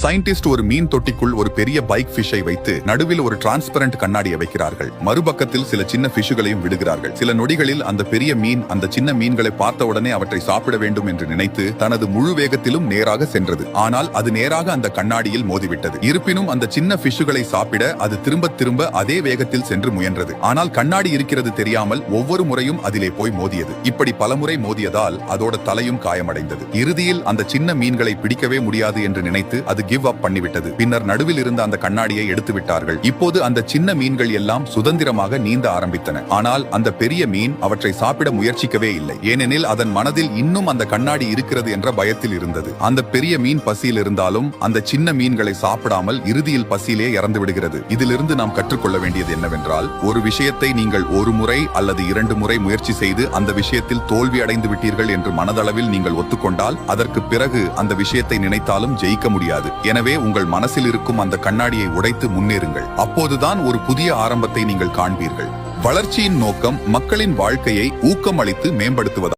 Scientist ஒரு மீன் தொட்டிக்குள் ஒரு பெரிய பைக் ஃபிஷை வைத்து நடுவில் ஒரு டிரான்ஸ்பரண்ட் கண்ணாடியை வைக்கிறார்கள். மறுபக்கத்தில் சில சின்ன ஃபிஷுகளையும் விடுகிறார்கள். சில நொடிகளில் அந்த பெரிய மீன் அந்த சின்ன மீன்களை பார்த்தவுடனே அவற்றை சாப்பிட வேண்டும் என்று நினைத்து தனது முழு வேகத்திலும் நேராக சென்றது. ஆனால் அது நேராக அந்த கண்ணாடியில் மோதிவிட்டது. இருப்பினும் அந்த சின்ன ஃபிஷுகளை சாப்பிட அது திரும்ப திரும்ப அதே வேகத்தில் சென்று முயன்றது. ஆனால் கண்ணாடி இருக்கிறது தெரியாமல் ஒவ்வொரு முறையும் அதிலே போய் மோதியது. இப்படி பலமுறை மோதியதால் அதோட தலையும் காயமடைந்தது. இறுதியில் அந்த சின்ன மீன்களை பிடிக்கவே முடியாது என்று நினைத்து அது கிவ் அப் பண்ணிவிட்டது. பின்னர் நடுவில் இருந்த அந்த கண்ணாடியை எடுத்து விட்டார்கள். இப்போது அந்த சின்ன மீன்கள் எல்லாம் சுதந்திரமாக நீந்த ஆரம்பித்தன. ஆனால் அந்த பெரிய மீன் அவற்றை சாப்பிட முயற்சிக்கவே இல்லை. ஏனெனில் அதன் மனதில் இன்னும் அந்த கண்ணாடி இருக்கிறது என்ற பயத்தில் இருந்தது. அந்த பெரிய மீன் பசியில் இருந்தாலும் அந்த சின்ன மீன்களை சாப்பிடாமல் இறுதியில் பசியிலே இறந்து விடுகிறது. இதிலிருந்து நாம் கற்றுக்கொள்ள வேண்டியது என்னவென்றால், ஒரு விஷயத்தை நீங்கள் ஒரு முறை அல்லது 2 முறை முயற்சி செய்து அந்த விஷயத்தில் தோல்வி அடைந்து விட்டீர்கள் என்று மனதளவில் நீங்கள் ஒத்துக்கொண்டால் அதற்கு பிறகு அந்த விஷயத்தை நினைத்தாலும் ஜெயிக்க முடியாது. எனவே உங்கள் மனசில் இருக்கும் அந்த கண்ணாடியை உடைத்து முன்னேறுங்கள். அப்போதுதான் ஒரு புதிய ஆரம்பத்தை நீங்கள் காண்பீர்கள். வளர்ச்சியின் நோக்கம் மக்களின் வாழ்க்கையை ஊக்கமளித்து மேம்படுத்துவதாகும்.